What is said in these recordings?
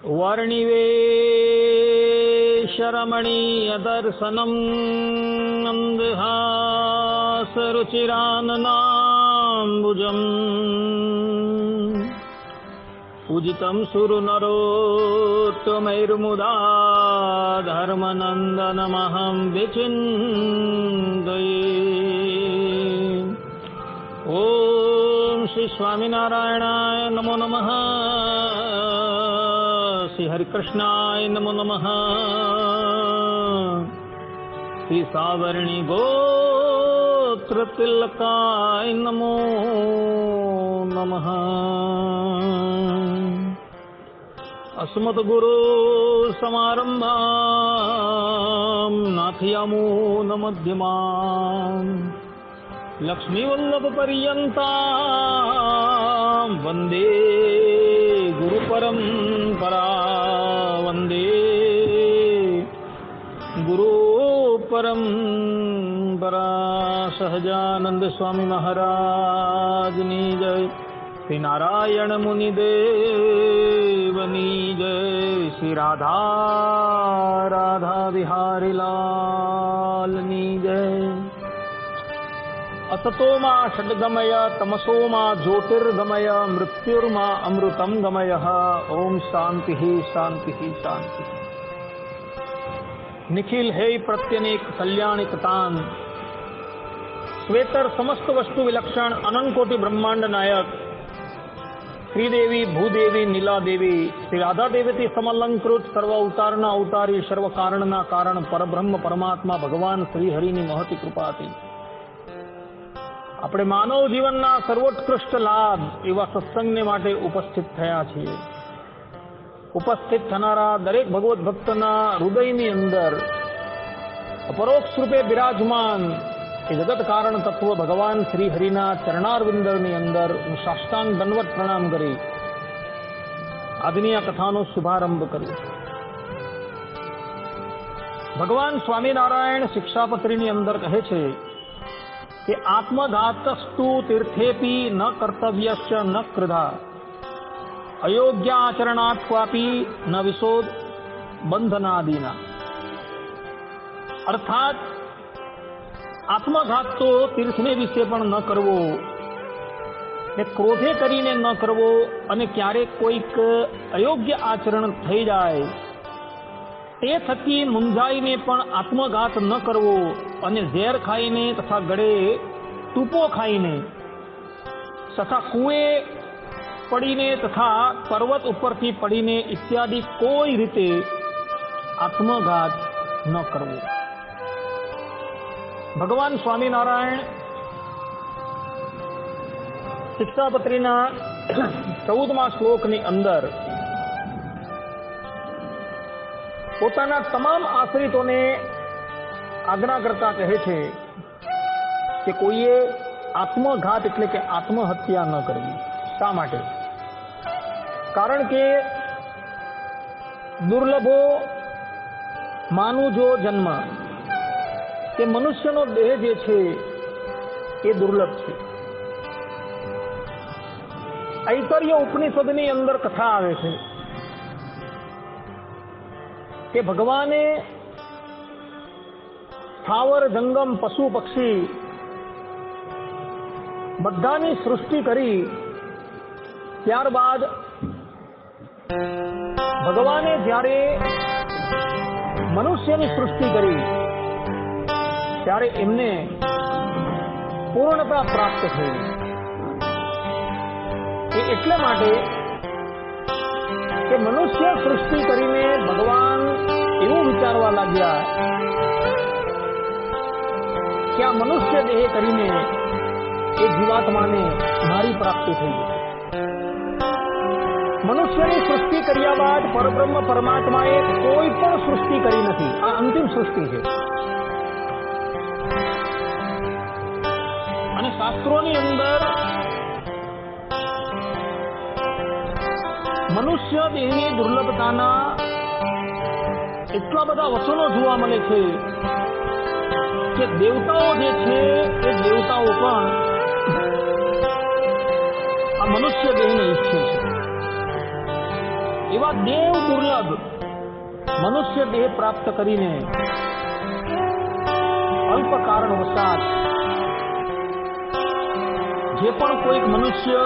वर्णिवेशरमणीयदर्शनं नन्दहासरुचिराननाम्बुजम् पूजितं सुरनरोत्तमैर्मुदा धर्मनन्दनमहं विचिन्तये। ओम श्री स्वामीनारायणाय नमो नमः, श्री हरिकृष्णाय नमो नमः, श्री सावर्णी गोत्र तिलकाय नमो नमः। अस्मद्गुरो समारम्भां नाथयामून मध्यमाम् लक्ष्मीवल्लभपर्यन्तां वन्दे गुरुपरम्परा, वन्दे गुरुपरम्परा। सहजानंद स्वामी महाराजनी जय, श्री नारायण मुनिदेवनी जय, श्री राधा राधा बिहारी लालनी जय। असतो मा षड्गमय तमसो मा ज्योतिर्गमय मृत्युर्मा अमृतं गमय। ओम शांति शांति शांति। निखिल है प्रत्यनेक कल्याणिकतान श्वेतर समस्त वस्तु विलक्षण अनंत कोटि ब्रह्मांड नायक श्रीदेवी भूदेवी नीलादेवी श्री राधा देवी समलंकृत सर्व अवतारना अवतारी सर्व कारणना कारण परब्रह्म परमात्मा भगवान श्रीहरिनी महती कृपाथी આપણે માનવ જીવનના સર્વોત્કૃષ્ટ લાભ એવા સત્સંગને માટે ઉપસ્થિત થયા છીએ। ઉપસ્થિત થનારા દરેક ભગવત ભક્તના હૃદયની અંદર અપરોક્ષ રૂપે બિરાજમાન એ જગત કારણ તત્વ ભગવાન શ્રી હરિના ચરણારવિંદની અંદર હું સાષ્ટાંગ દંડવત પ્રણામ કરી આજની આ કથાનો શુભારંભ કરું છું। ભગવાન સ્વામિનારાયણ શિક્ષાપત્રીની અંદર કહે છે कि आत्मघातस्तु तीर्थेपि न कर्तव्यश्च न कृधा अयोग्याचरणात् क्वापि न विशोध बंधनादीना। अर्थात आत्मघात तो तीर्थने विषे पण न करवो, ने क्रोधे करीने न करवो, अने क्यारेक कोईक अयोग्य आचरण थई जाय ते थकी मुंजाईने पण आत्मघात न करवो, અને ઝેર ખાઈને તથા ગળે ટૂપો ખાઈને તથા કુએ પડીને તથા પર્વત ઉપરથી પડીને ઇત્યાદિ કોઈ રીતે આત્મઘાત ન કરવો। ભગવાન સ્વામિનારાયણ શિક્ષાપત્રીના 14મા શ્લોકની અંદર પોતાના તમામ આશ્રિતોને આજ્ઞા કરતા કહે છે કે કોઈએ આત્મઘાત એટલે કે આત્મહત્યા ન કરવી। શા માટે? કારણ કે દુર્લભો માનુજો જન્મ, કે મનુષ્યનો દેહ જે છે એ દુર્લભ છે। ઐતર્ય ઉપનિષદની અંદર કથા આવે છે કે ભગવાને સ્થાવર જંગમ પશુ પક્ષી બધાની સૃષ્ટિ કરી ત્યારબાદ ભગવાને જ્યારે મનુષ્યની સૃષ્ટિ કરી ત્યારે એમને પૂર્ણતા પ્રાપ્ત થઈ। એ એટલા માટે કે મનુષ્ય સૃષ્ટિ કરીને ભગવાન એવું વિચારવા લાગ્યા કે આ મનુષ્ય દેહ કરીને એ જીવાત્માને મારી પ્રાપ્તિ થઈ ગઈ। મનુષ્યની સૃષ્ટિ કર્યા બાદ પરબ્રહ્મ પરમાત્માએ કોઈ પણ સૃષ્ટિ કરી નથી। આ અંતિમ સૃષ્ટિ છે। અને શાસ્ત્રોની અંદર મનુષ્ય દેહની દુર્લભતાના એટલા બધા વચનો જોવા મળે છે કે દેવતાઓ જે છે એ દેવતાઓ પણ આ મનુષ્ય દેહને ઈચ્છે છે। એવા દેવ દુર્લભ મનુષ્ય દેહ પ્રાપ્ત કરીને અલ્પ કારણ વસાત જે પણ કોઈક મનુષ્ય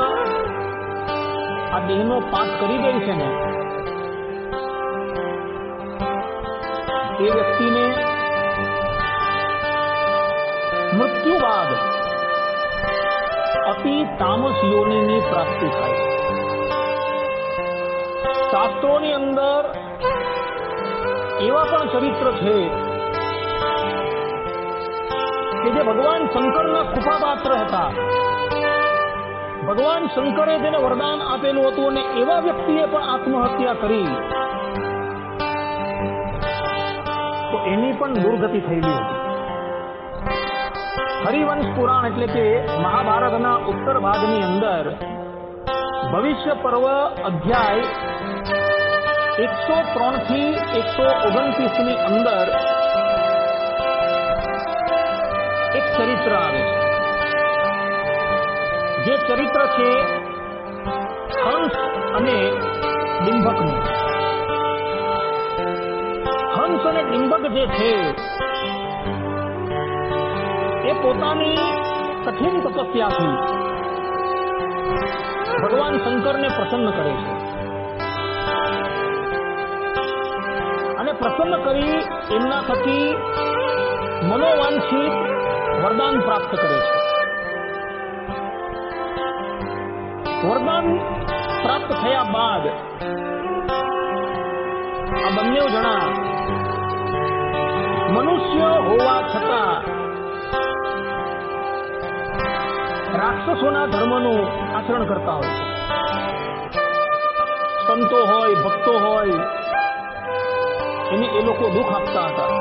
આ દેહનો પાઠ કરી દે છે ને, એ વ્યક્તિને મૃત્યુ બાદ અતિ તામસ યોનિની પ્રાપ્તિ થાય છે. શાસ્ત્રોની અંદર એવા પણ ચરિત્ર છે કે જે ભગવાન શંકરના કૃપાપાત્ર હતા. ભગવાન શંકરે તેને વરદાન આપેલું હતું અને એવા વ્યક્તિએ પણ આત્મહત્યા કરી તો એની પણ દુર્ગતિ થયેલી હતી. હરિવંશ પુરાણ એટલે કે મહાભારતના ઉત્તર ભાગની અંદર ભવિષ્ય પર્વ અધ્યાય 103 થી 129 ની અંદર એક ચરિત્ર આવે છે. જે ચરિત્ર છે હંસ અને ડિંભકનું. હંસ અને ડિંભક જે છે એ પોતાની કઠિન તપસ્યાથી ભગવાન શંકરને પ્રસન્ન કરે છે અને પ્રસન્ન કરી એમના થકી મનોવાંછિત વરદાન પ્રાપ્ત કરે છે. વરદાન પ્રાપ્ત થયા બાદ આ બંને જણા મનુષ્ય હોવા છતાં રાક્ષસોના ધર્મનું આચરણ કરતા હોય છે. સંતો હોય, ભક્તો હોય, એને એ લોકો દુઃખ આપતા હતા,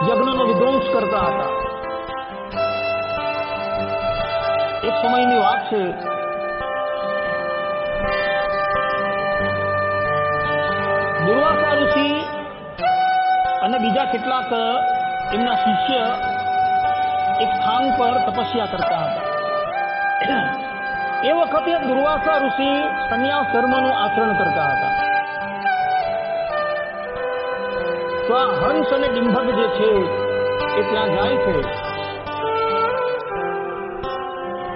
યજ્ઞનો વિધ્વંસ કરતા હતા. એક સમયની વાત છે, દુર્વાસા ઋષિ અને બીજા કેટલાક એમના શિષ્ય એક સ્થાન પર તપસ્યા કરતા હતા. એ વખતે દુર્વાસા ઋષિ સંન્યાસ ધર્મનું આચરણ કરતા હતા. તો આ હંસ અને ડિંભક જે છે એ ત્યાં જાય છે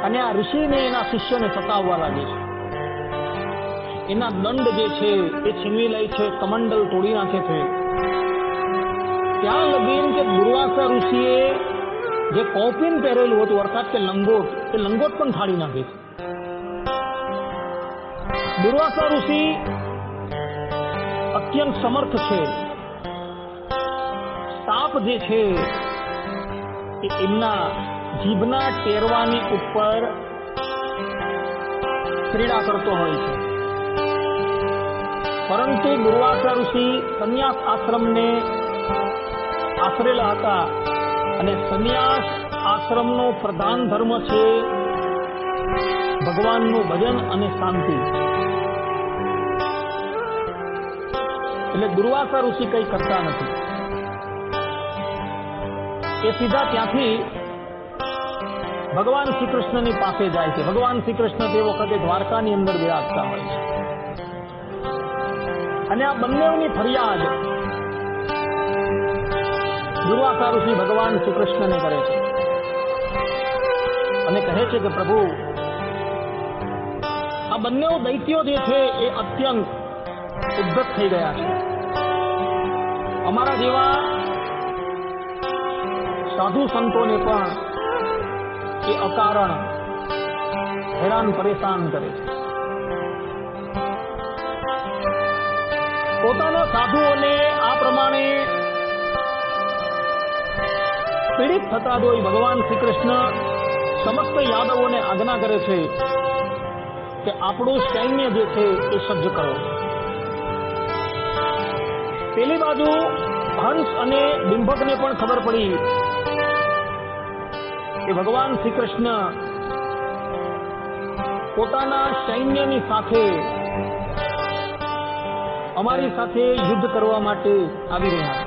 અને આ ઋષિને એના શિષ્યને સતાવવા લાગે છે. એના દંડ જે છે એ છીનવી લે છે, કમંડલ તોડી નાખે છે. ત્યાં લગીન કે દુર્વાસા ઋષિએ જે કૌપિન પહેરેલું હતું, અર્થાત કે લંગોટ, એ લંગોટ પણ ફાડી નાખે છે. દુર્વાસા ઋષિ અત્યંત સમર્થ છે. સાપ જે છે એ એમના જીભના ટેરવાની ઉપર ક્રીડા કરતો હોય છે. પરંતુ દુર્વાસા ઋષિ સંન્યાસ આશ્રમને આશરેલા હતા અને સંન્યાસ આશ્રમનો પ્રધાન ધર્મ છે ભગવાનનું ભજન અને શાંતિ. એટલે દુર્વાસા ઋષિ કંઈ કરતા નથી. એ સીધા ત્યાંથી ભગવાન શ્રી કૃષ્ણની પાસે જાય છે. ભગવાન શ્રી કૃષ્ણ તે વખતે દ્વારકાની અંદર બિરાજતા હોય છે અને આ બંનેની ફરિયાદ દુર્વાસા ઋષિ ભગવાન શ્રી કૃષ્ણને કરે છે અને કહે છે કે પ્રભુ, આ બંને દૈત્યો જે છે એ અત્યંત ઉદ્ધત થઈ ગયા છે. અમારા જેવા સાધુ સંતોને પણ એ અકારણ હેરાન પરેશાન કરે છે. પોતાના સાધુઓને આ પ્રમાણે પીડિત થતા જોઈ ભગવાન શ્રી કૃષ્ણ સમસ્ત યાદવોને આજ્ઞા કરે છે કે આપણું સૈન્ય જે છે એ સજ્જ કરો. પેલી બાજુ હંસ અને ડિંભકને પણ ખબર પડી કે ભગવાન શ્રી કૃષ્ણ પોતાના સૈન્યની સાથે અમારી સાથે યુદ્ધ કરવા માટે આવી રહ્યા છે.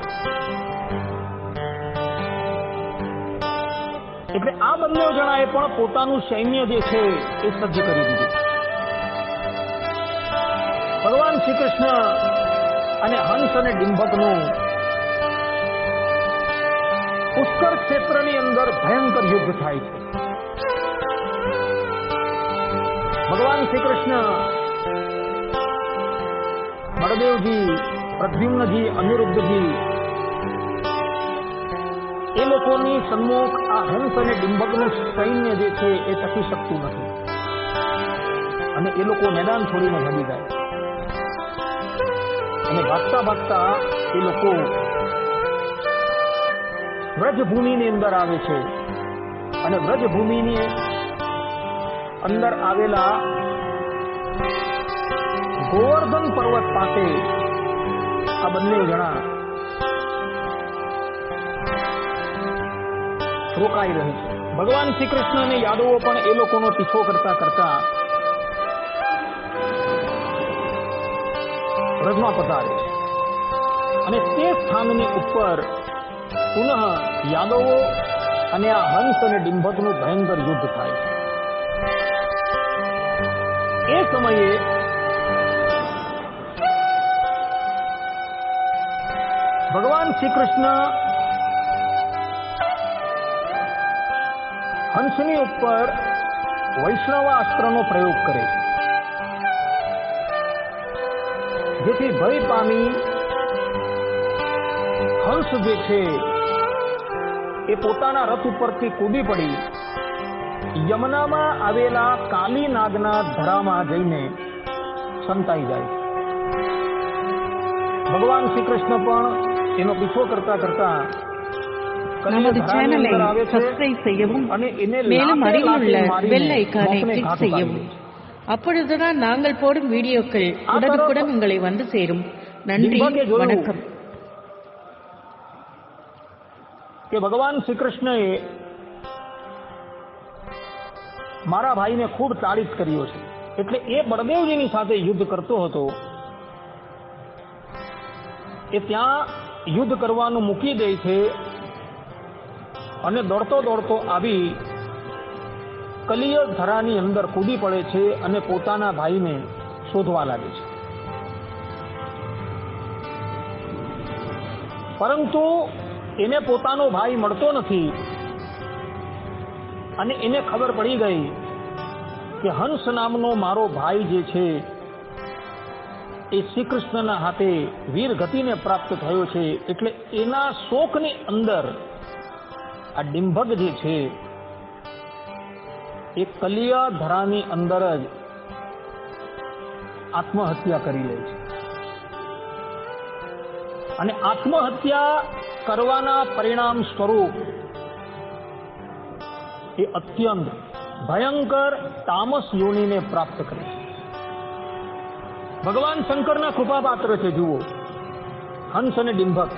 એટલે આ બંને જણાએ પણ પોતાનું સૈન્ય જે છે એ સજ્જ કરી દીધું. ભગવાન શ્રી કૃષ્ણ અને હંસ અને ડિંભકનું પુષ્કર ક્ષેત્રની અંદર ભયંકર યુદ્ધ થાય છે. ભગવાન શ્રી કૃષ્ણ, બળદેવજી, પ્રદ્યુમ્નજી, અનિરુદ્ધજી એ લોકોની સન્મુખ આ હંસ અને ડિંભકનું સૈન્ય જે છે એ ટકી શકતું નથી અને એ લોકો મેદાન છોડીને ભાગી જાય. અને ભાગતા ભાગતા એ લોકો વ્રજભૂમિની અંદર આવે છે અને વ્રજભૂમિની અંદર આવેલા ગોવર્ધન પર્વત પાસે આ બંને જણા રોકાઈ રહે છે. ભગવાન શ્રી કૃષ્ણ અને યાદવો પણ એ લોકોનો પીછો કરતા કરતા વ્રજમાં પધારે છે અને તે સ્થાનની ઉપર પુનઃ યાદવો અને આ હંસ અને ડિંભકનું ભયંકર યુદ્ધ થાય છે. એ સમયે ભગવાન શ્રી કૃષ્ણ હંસની ઉપર વૈષ્ણવાસ્ત્રનો પ્રયોગ કરે છે, જેથી ભય પામી હંસ જે છે એ પોતાના રથ ઉપરથી કૂદી પડી યમુનામાં આવેલા કાલી નાગના ધરામાં જઈને સંતાઈ જાય છે. ભગવાન શ્રી કૃષ્ણ પણ એનો પીછો કરતા કરતા நமது சேனலை சப்ஸ்கிரைப் செய்யவும் மேலும் அருகிலுள்ள பெல் ஐகானை கிளிக் செய்யவும். அப்பொழுதுதான் நாங்கள் போடும் வீடியோக்கள் உடனுக்குடன் உங்களை வந்து சேரும். நன்றி, வணக்கம். કે ભગવાન શ્રી કૃષ્ણએ મારા ભાઈને ખૂબ તારીફ કર્યો છે, એટલે એ બળદેવજીની સાથે યુદ્ધ કરતો હતો. એ ત્યાં યુદ્ધ કરવાનું મૂકી દે છે અને દોડતો દોડતો આવી કલિય ધરાની અંદર કૂદી પડે છે અને પોતાના ભાઈને શોધવા લાગે છે. પરંતુ એને પોતાનો ભાઈ મળતો નથી અને એને ખબર પડી ગઈ કે હંસ નામનો મારો ભાઈ જે છે એ શ્રી કૃષ્ણના હાથે વીર ગતિને પ્રાપ્ત થયો છે. એટલે એના શોકની અંદર આ ડિંભક જે છે એ કલિયા ધરાની અંદર જ આત્મહત્યા કરી લે છે અને આત્મહત્યા કરવાના પરિણામ સ્વરૂપ એ અત્યંત ભયંકર તામસ યોનિને પ્રાપ્ત કરે છે. ભગવાન શંકરના કૃપાપાત્ર છે. જુઓ, હંસ અને ડિંભક,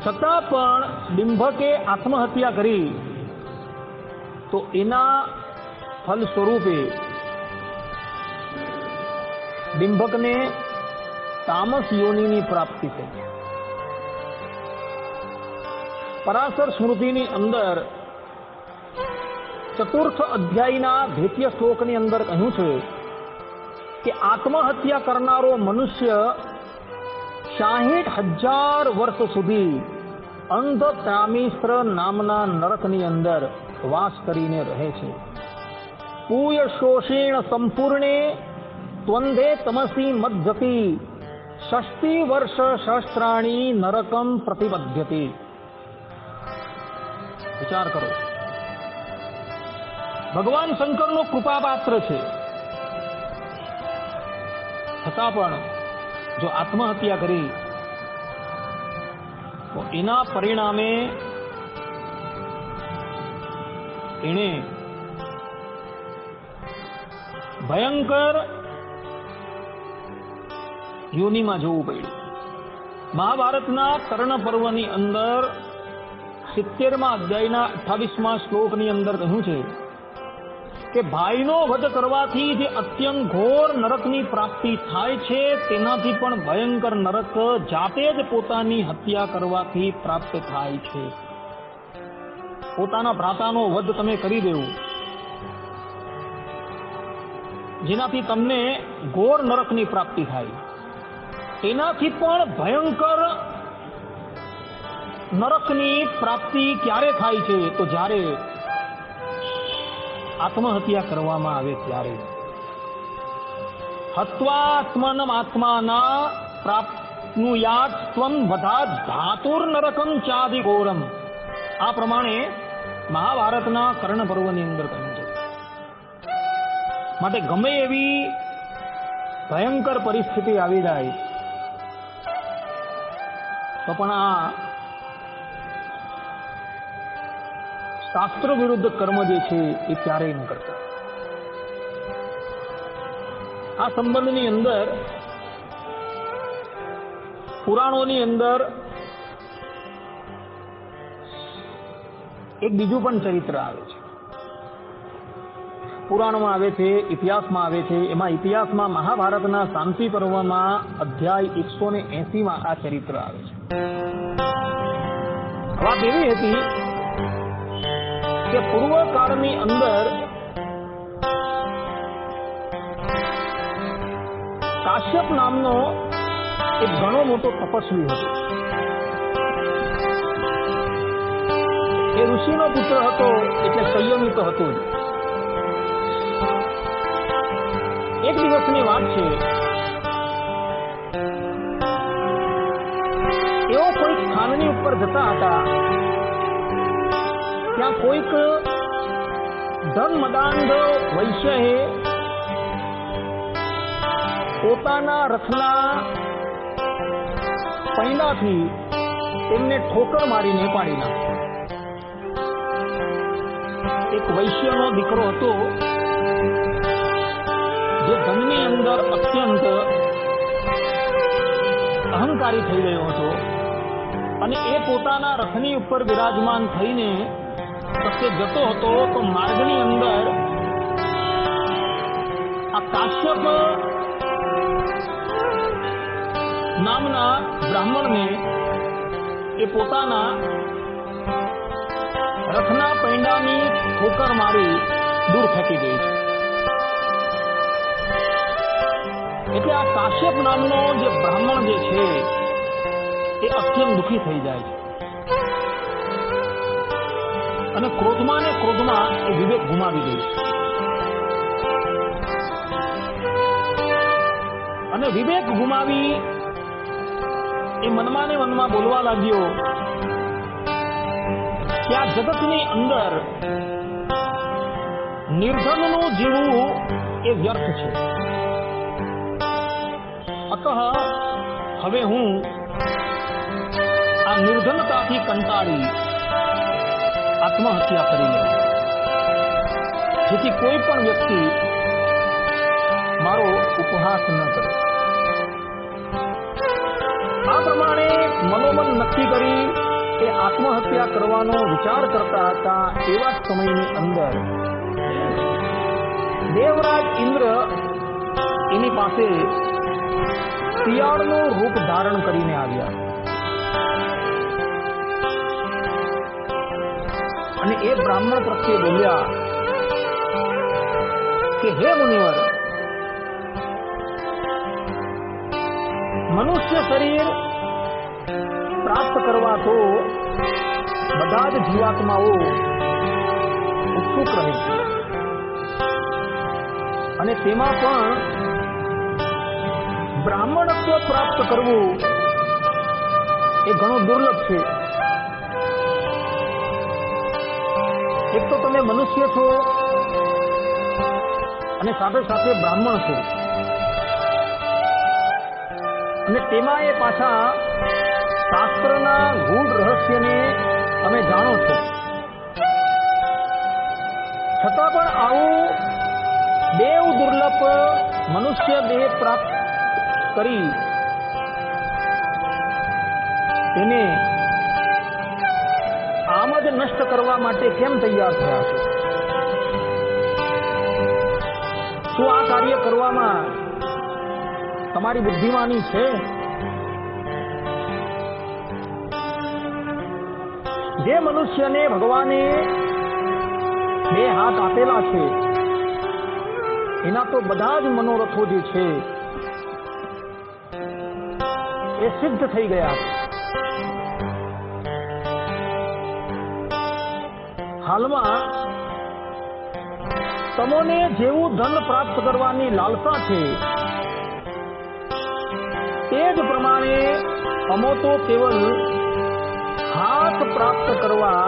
છતાં પણ ડિંભકે આત્મહત્યા કરી તો એના ફલ સ્વરૂપે ડિંભકને તામસ યોનિની પ્રાપ્તિ થઈ. પરાશર સ્મૃતિની અંદર ચતુર્થ અધ્યાયના 2 શ્લોકની અંદર કહ્યું છે કે આત્મહત્યા કરનારો મનુષ્ય 60,000 વર્ષ સુધી અંધ ત્રામીસ્ત્ર નામના નરકની અંદર વાસ કરીને રહે છે. પૂય શોષેણ સંપૂર્ણે ત્વંદે તમસી મદ્ગતિ 60 વર્ષ સહસ્ત્રાણી નરકમ પ્રતિપદ્યતે. વિચાર કરો, ભગવાન શંકરનો કૃપાપાત્ર છે, છતાં પણ જો આત્મહત્યા કરી તો એના પરિણામે એણે ભયંકર યોનિમાં જવું પડ્યું. મહાભારતના કર્ણ પર્વની અંદર 70મા અધ્યાયના 28મા શ્લોકની અંદર કહ્યું છે કે ભાઈનો વધ કરવાથી જે અત્યંત ઘોર નરકની પ્રાપ્તિ થાય છે તેનાથી પણ ભયંકર નરક જાતે જ પોતાની હત્યા કરવાથી પ્રાપ્ત થાય છે. પોતાના ભ્રાતાનો વધ તમે કરી દેવો, જેનાથી તમને ઘોર નરકની પ્રાપ્તિ થાય, એનાથી પણ ભયંકર નરકની પ્રાપ્તિ ક્યારે થાય છે? તો જ્યારે આત્મહત્યા કરવામાં આવે ત્યારે. હત્વાત્મનમ આત્માના પ્રાપ્નુયાત ત્વં વધાત ધાતુર નરકમ ચાદિ ઘોરમ. આ પ્રમાણે મહાભારતના કર્ણ પર્વની અંદર કહ્યું છે. માટે ગમે એવી ભયંકર પરિસ્થિતિ આવી જાય તો પણ આ શાસ્ત્ર વિરુદ્ધ કર્મ જે છે એ ક્યારેય ન કરતા. આ સંબંધની અંદર પુરાણોની અંદર એક બીજું પણ ચરિત્ર આવે છે. પુરાણમાં આવે છે, ઇતિહાસમાં આવે છે. એમાં ઇતિહાસમાં મહાભારતના શાંતિ પર્વમાં અધ્યાય 180માં આ ચરિત્ર આવે છે. વાત એવી હતી કે પૂર્વકાળની અંદર કાશ્યપ નામનો એક ઘણો મોટો તપસ્વી હતો. એ ઋષિનો પુત્ર હતો એટલે સંયમિત હતો જ. એક દિવસની વાત છે, એઓ કોઈક સ્થાનની ઉપર જતા હતા. ત્યાં કોઈક ધન મદાંધ વૈશ્યએ પોતાના રથના પૈડાથી તેમને ઠોકર મારીને પાડી નાખ્યો. એક વૈશ્યનો દીકરો હતો જે ધનની અંદર અત્યંત અહંકારી થઈ ગયો હતો અને એ પોતાના રથની ઉપર વિરાજમાન થઈને કશે જતો હતો તો માર્ગની અંદર આ કાશ્યપ નામના બ્રાહ્મણને એ પોતાના રથના પૈડાની ઠોકર મારી દૂર ફેંકી દે છે. એટલે આ કાશ્યપ નામનો જે બ્રાહ્મણ જે છે એ અત્યંત દુઃખી થઈ જાય છે અને ક્રોધમાં ને ક્રોધમાં એ વિવેક ગુમાવી દે છે. અને વિવેક ગુમાવી એ મનમાં ને મનમાં બોલવા લાગ્યો કે આ જગતની અંદર નિર્ધનનું જીવવું એ વ્યર્થ છે. અતઃ હવે હું આ નિર્ધનતાથી કંટાળી આત્મહત્યા કરી લઉં, જેથી કોઈ પણ વ્યક્તિ મારો ઉપહાસ ન કરે. આ પ્રમાણે મનોમન નક્કી કરી એ આત્મહત્યા કરવાનો વિચાર કરતા હતા. એવા જ સમયની અંદર દેવરાજ ઇન્દ્ર એની પાસે શિયાળનું રૂપ ધારણ કરીને આવ્યા અને એ બ્રાહ્મણ પ્રત્યે બોલ્યા કે હે મુનિવર, મનુષ્ય શરીર પ્રાપ્ત કરવા તો બધા જ જીવાત્માઓ ઉત્સુક રહે છે અને તેમાં પણ બ્રાહ્મણત્વ પ્રાપ્ત કરવું એ ઘણું દુર્લભ છે. એક તો તમે મનુષ્ય છો અને સાથે સાથે બ્રાહ્મણ છો અને તેમાં એ પાછા શાસ્ત્રના ગૂઢ રહસ્યને તમે જાણો છો. છતાં પણ આવું દેવ દુર્લભ મનુષ્ય દેહ પ્રાપ્ત કરી તેને આમ જ નષ્ટ કરવા માટે કેમ તૈયાર થયા છો? શું આ કાર્ય કરવામાં તમારી બુદ્ધિમાની છે? જે મનુષ્યને ભગવાને બે હાથ આપેલા છે એના તો બધા જ મનોરથો જે છે એ સિદ્ધ થઈ ગયા. હાલમાં તમને જેવું ધન પ્રાપ્ત કરવાની લાલસા છે તે જ પ્રમાણે અમો તો કેવલ હાથ પ્રાપ્ત કરવા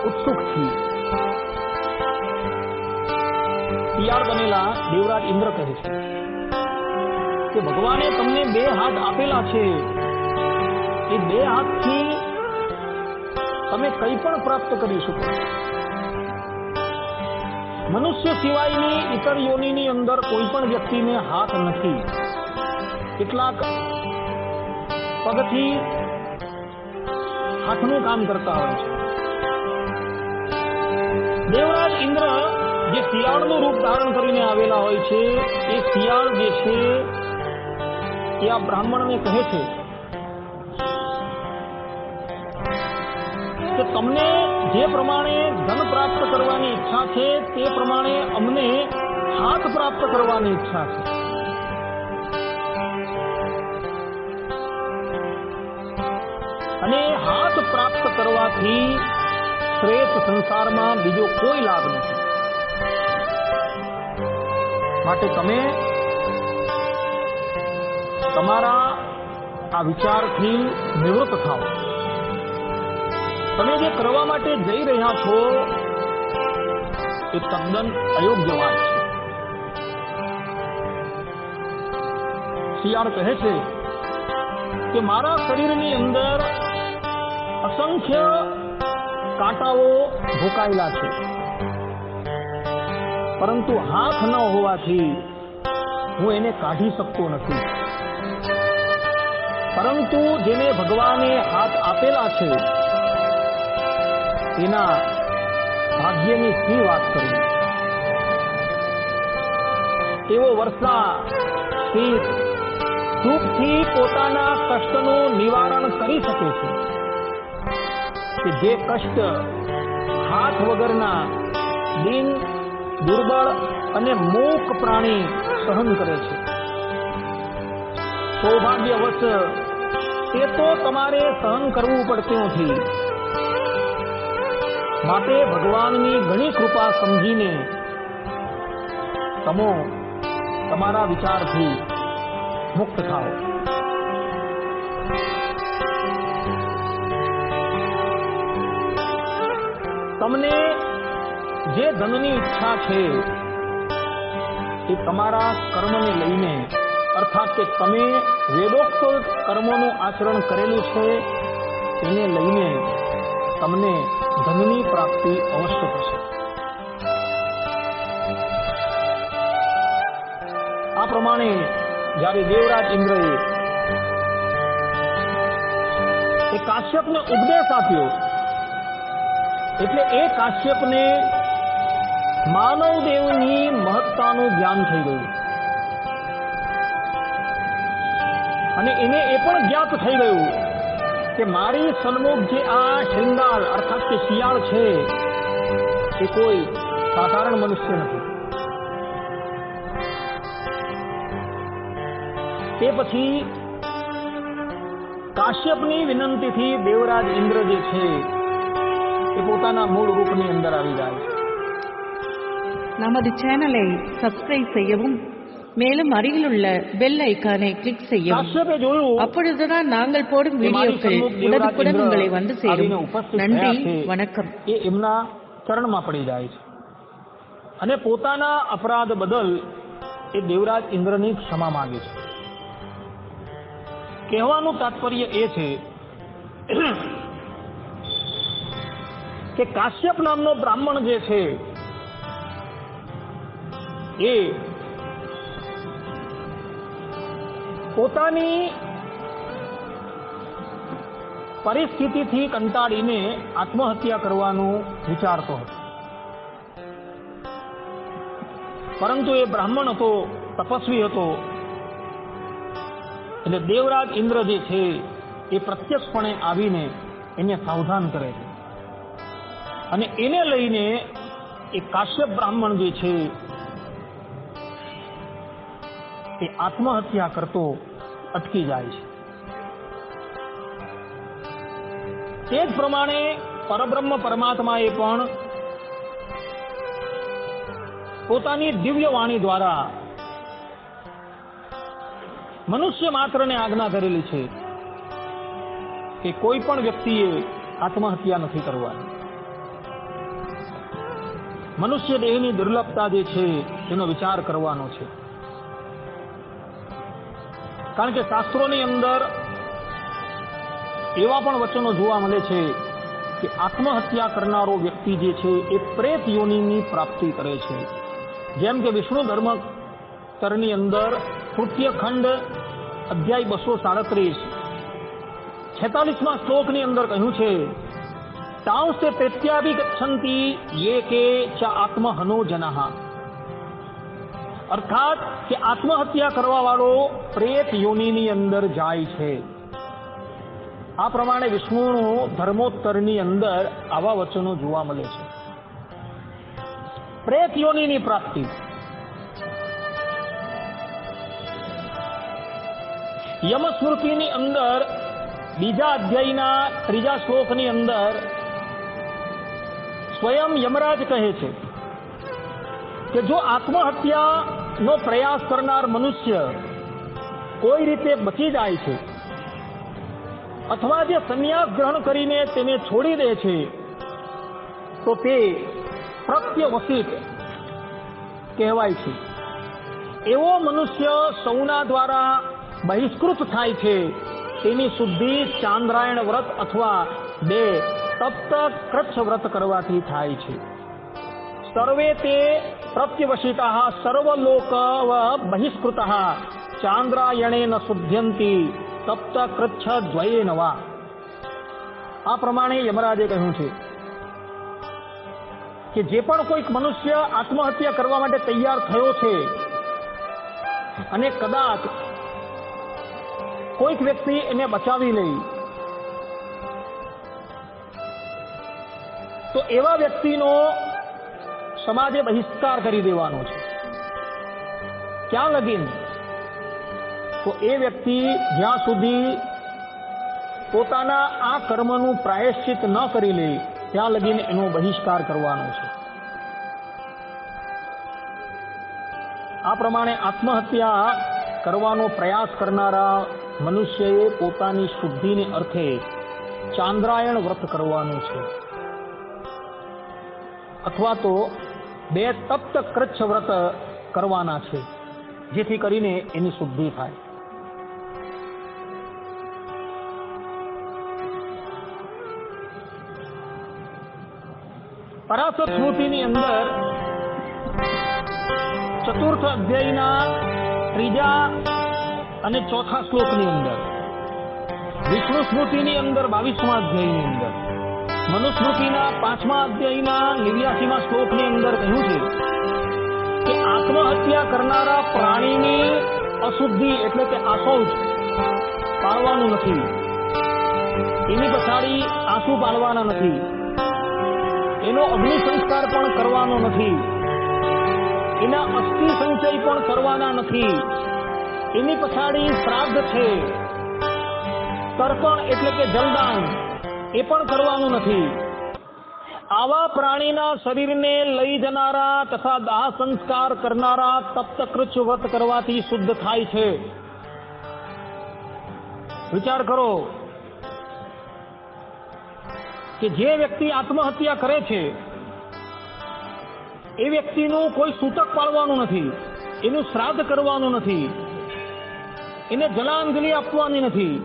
ઉત્સુક છીએ. શિયાળ બનેલા દેવરાજ ઇન્દ્ર કહે છે કે ભગવાને તમને 2 હાથ આપેલા છે. એ 2 હાથથી તમે કંઈ પણ પ્રાપ્ત કરી શકો. મનુષ્ય સિવાયની ઇતર યોનિની અંદર કોઈ પણ વ્યક્તિને હાથ નથી. કેટલાક પગથી હાથનું કામ કરતા હોય છે. દેવરાજ ઇન્દ્ર જે શિયાળનું રૂપ ધારણ કરીને આવેલા હોય છે, એ શિયાળ જે છે એ આ બ્રાહ્મણને કહે છે કે તમને જે પ્રમાણે ધન પ્રાપ્ત કરવાની ઈચ્છા છે તે પ્રમાણે અમને હાથ પ્રાપ્ત કરવાની ઈચ્છા છે. અને હાથ પ્રાપ્ત કરવાથી શ્રેષ્ઠ સંસારમાં બીજો કોઈ લાભ નથી. માટે તમે તમારા આ વિચારથી નિવૃત્ત થાઓ. તમે જે કરવા માટે જઈ રહ્યા છો એ તદ્દન અયોગ્ય વાત છે. શિયાળ કહે છે કે મારા શરીરની અંદર અસંખ્ય કાંટાઓ ભોકાયેલા છે, પરંતુ હાથ ન હોવાથી હું એને કાઢી શકતો નથી. પરંતુ જેને ભગવાને હાથ આપેલા છે એના ભાગ્યની શી વાત કરવી. એવો વર્ષા શીત સુખથી પોતાના કષ્ટનું નિવારણ કરી શકે છે કે જે કષ્ટ હાથ વગરના દિન, દુર્બળ અને મૂક પ્રાણી સહન કરે છે. સૌભાગ્યવશ તે તો તમારે સહન કરવું પડતું નથી. માટે ભગવાનની ઘણી કૃપા સમજીને તમે તમારા વિચારથી મુક્ત થાઓ. તમને જે ધનની ઈચ્છા છે એ તમારા કર્મને લઈને, અર્થાત કે તમે વેદોક્ત કર્મોનું આચરણ કરેલું છે એને લઈને તમને ધનની પ્રાપ્તિ અવશ્ય થશે. આ પ્રમાણે જ્યારે દેવરાજ ઇન્દ્રએ એ કાશ્યપને ઉપદેશ આપ્યો એટલે એ કાશ્યપને માનવદેવની મહત્તાનું જ્ઞાન થઈ ગયું અને એને એ પણ જ્ઞાત થઈ ગયું કે મારી સન્મુખ જે આ શૃંગાલ અર્થાત કે શિયાળ છે એ કોઈ સાધારણ મનુષ્ય નથી. તે પછી કાશ્યપની વિનંતીથી દેવરાજ ઇન્દ્ર જે છે એ પોતાના મૂળ રૂપની અંદર આવી જાય છે. நமது சேனலை சப்ஸ்கிரைப் செய்யவும் மேலும் அருகில் உள்ள பெல் ஐகானை கிளிக் செய்யவும். કાશ્યપે જોયું அப்பொழுதுதான் நாங்கள் போடும் வீடியோக்கள் உடனுக்குடன் உங்களை வந்து சேரும். நன்றி, વણકમ. એ એમના ચરણમાં પડી જાય છે અને પોતાના અપરાધ બદલ એ દેવરાજ ઇન્દ્રની ક્ષમા માંગે છે. કહેવાનું તાત્પર્ય એ છે કે કાશ્યપ નામનો બ્રાહ્મણ જે છે એ પોતાની પરિસ્થિતિથી કંટાળીને આત્મહત્યા કરવાનું વિચારતો હતો. પરંતુ એ બ્રાહ્મણ હતો, તપસ્વી હતો, એટલે દેવરાજ ઇન્દ્ર જે છે એ પ્રત્યક્ષપણે આવીને એને સાવધાન કરે છે અને એને લઈને એ કાશ્યપ બ્રાહ્મણ જે છે એ આત્મહત્યા કરતો અટકી જાય છે. તે જ પ્રમાણે પરબ્રહ્મ પરમાત્માએ પણ પોતાની દિવ્ય વાણી દ્વારા મનુષ્ય માત્રને આજ્ઞા કરેલી છે કે કોઈ પણ વ્યક્તિએ આત્મહત્યા નથી કરવાની. મનુષ્ય દેહની દુર્લભતા જે છે એનો વિચાર કરવાનો છે. કારણ કે શાસ્ત્રોની અંદર એવા પણ વચનો જોવા મળે છે કે આત્મહત્યા કરનારો વ્યક્તિ જે છે એ પ્રેત યોનિની પ્રાપ્તિ કરે છે. જેમ કે વિષ્ણુ ધર્મતરની અંદર તૃતીય ખંડ અધ્યાય 237 46મા શ્લોકની અંદર કહ્યું છે, તાંસે પ્રત્યાભિગચ્છન્તિ યે કે ચ આત્મહનો જનઃ. અર્થાત કે આત્મહત્યા કરવા વાળો પ્રેત યોનિની અંદર જાય છે. આ પ્રમાણે વિષ્ણુ ધર્મોત્તરની અંદર આવા વચનો જોવા મળે છે. પ્રેત યોનિની પ્રાપ્તિ. યમસ્મૃતિની અંદર બીજા અધ્યાયના 3જા શ્લોકની અંદર સ્વયં યમરાજ કહે છે કે જો આત્મહત્યાનો પ્રયાસ કરનાર મનુષ્ય કોઈ રીતે બચી જાય છે અથવા જે સંન્યાસ ગ્રહણ કરીને તેને છોડી દે છે તો તે પ્રત્યવસિત કહેવાય છે. એવો મનુષ્ય સૌના દ્વારા બહિષ્કૃત થાય છે. તેની શુદ્ધિ ચાંદ્રાયણ વ્રત અથવા 2 તપ્ત કચ્છ વ્રત કરવાથી થાય છે. સર્વે તે પ્રત્યવસિતા સર્વલોક બહિષ્કૃત ચાંદ્રાયણેન શુદ્ધ્યંતિ તપ્ત કચ્છ દ્વયેન વા. આ પ્રમાણે યમરાજે કહ્યું છે કે જે પણ કોઈક મનુષ્ય આત્મહત્યા કરવા માટે તૈયાર થયો છે અને કદાચ કોઈક વ્યક્તિ એને બચાવી લે તો એવા વ્યક્તિનો સમાજે બહિષ્કાર કરી દેવાનો છે. ક્યાં લગીન? તો એ વ્યક્તિ જ્યાં સુધી પોતાના આ કર્મનું પ્રાયશ્ચિત ન કરી લે ત્યાં લગીને એનો બહિષ્કાર કરવાનો છે. આ પ્રમાણે આત્મહત્યા કરવાનો પ્રયાસ કરનારા મનુષ્યએ પોતાની શુદ્ધિને અર્થે ચાંદ્રાયણ વ્રત કરવાનું છે અથવા તો 2 તપ્ત કચ્છ વ્રત કરવાના છે જેથી કરીને એની શુદ્ધિ થાય. પરાશર સ્મૃતિની અંદર 4th અધ્યાયના 3જા અને 4થા શ્લોકની અંદર, વિષ્ણુ સ્મૃતિની અંદર 22મા અધ્યાયની અંદર, મનુસ્મૃતિના 5મા અધ્યાયના 89મા શ્લોકની અંદર કહ્યું છે કે આત્મહત્યા કરનારા પ્રાણીની અશુદ્ધિ એટલે કે આશૌચ પાળવાનું નથી. એની પછાડી આંસુ પાળવાના નથી. એનો અગ્નિ સંસ્કાર પણ કરવાનો નથી. એના અસ્થિ સંચય પણ કરવાના નથી. એની પછાડી શ્રાદ્ધ છે, તર્પણ એટલે કે જલદાન એ પણ કરવાનું નથી. આવા પ્રાણીના શરીરને લઈ જનારા તથા દાહ સંસ્કાર કરનારા તપ્ત કૃચ્છ વ્રત કરવાથી શુદ્ધ થાય છે. વિચાર કરો કે જે વ્યક્તિ આત્મહત્યા કરે છે એ વ્યક્તિનું કોઈ સૂતક પાળવાનું નથી, એનું શ્રાદ્ધ કરવાનું નથી, એને જલાંજલિ આપવાની નથી,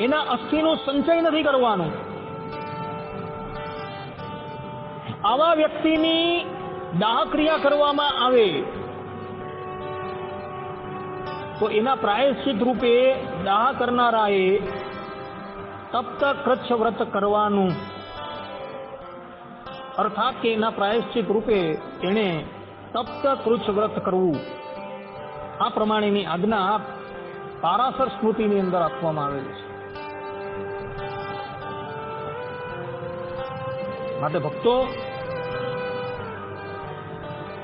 એના અસ્થિનો સંચય નથી કરવાનો. આવા વ્યક્તિની દાહક્રિયા કરવામાં આવે તો એના પ્રાયશ્ચિત રૂપે દાહ કરનારાએ તપ્ત કચ્છ વ્રત કરવાનું, અર્થાત કે એના પ્રાયશ્ચિત રૂપે એણે તપ્ત કચ્છ વ્રત કરવું. આ પ્રમાણેની આજ્ઞા પારાશર સ્મૃતિની અંદર આપવામાં આવેલી છે. માટે ભક્તો,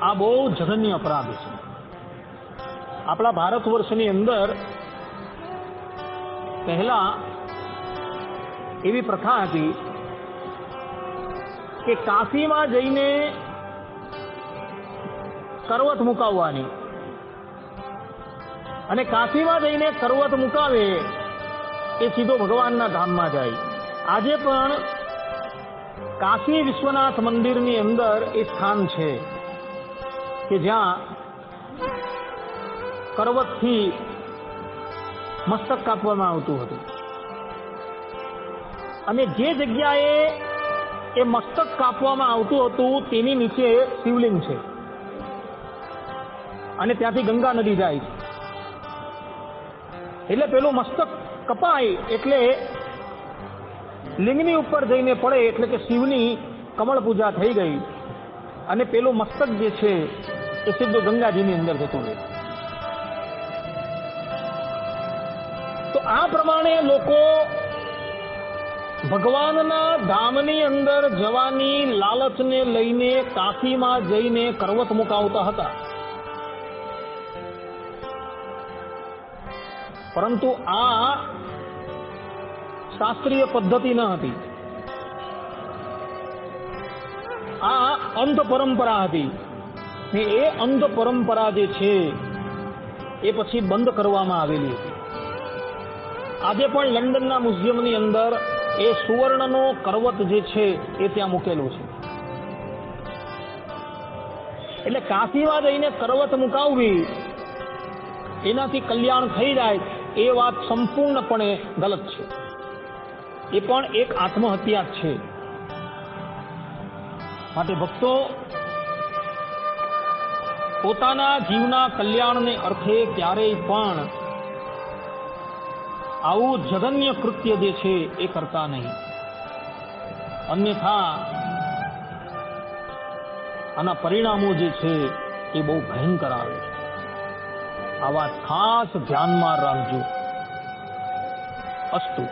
આ બહુ જઘન્ય અપરાધ છે. આપણા ભારત વર્ષની અંદર પહેલા એવી પ્રથા હતી કે કાશીમાં જઈને કરવત મુકાવવાની, અને કાશીમાં જઈને કરવત મુકાવે એ સીધો ભગવાનના ધામમાં જાય. આજે પણ કાશી વિશ્વનાથ મંદિરની અંદર એ સ્થાન છે કે જ્યાં કરવતથી મસ્તક કાપવામાં આવતું હતું, અને જે જગ્યાએ એ મસ્તક કાપવામાં આવતું હતું તેની નીચે શિવલિંગ છે, અને ત્યાંથી ગંગા નદી જાય છે. એટલે પેલું મસ્તક કપાય એટલે લિંગની ઉપર જઈને પડે એટલે કે શિવની કમળ પૂજા થઈ ગઈ, અને પેલું મસ્તક જે છે એ સીધું ગંગાજીની અંદર જતું રહે. તો આ પ્રમાણે લોકો ભગવાનના ધામની અંદર જવાની લાલચને લઈને કાશીમાં જઈને કરવત મુકાવતા હતા. પરંતુ આ શાસ્ત્રીય પદ્ધતિ ન હતી, આ અંધ પરંપરા હતી, ને એ અંધ પરંપરા જે છે એ પછી બંધ કરવામાં આવેલી હતી. આજે પણ લંડનના મ્યુઝિયમની અંદર એ સુવર્ણનો કરવત જે છે એ ત્યાં મૂકેલું છે. એટલે કાશીમાં જઈને કરવત મુકાવવી એનાથી કલ્યાણ થઈ જાય એ વાત સંપૂર્ણપણે ગલત છે. એ પણ એક આત્મહત્યા છે. માટે ભક્તો, પોતાના જીવના કલ્યાણને અર્થે ક્યારેય પણ આવું જઘન્ય કૃત્ય જે છે એ કરતા નહીં, અન્યથા આના પરિણામો જે છે એ બહુ ભયંકર આવે છે. આ વાત ખાસ ધ્યાનમાં રાખજો. અસ્તુ.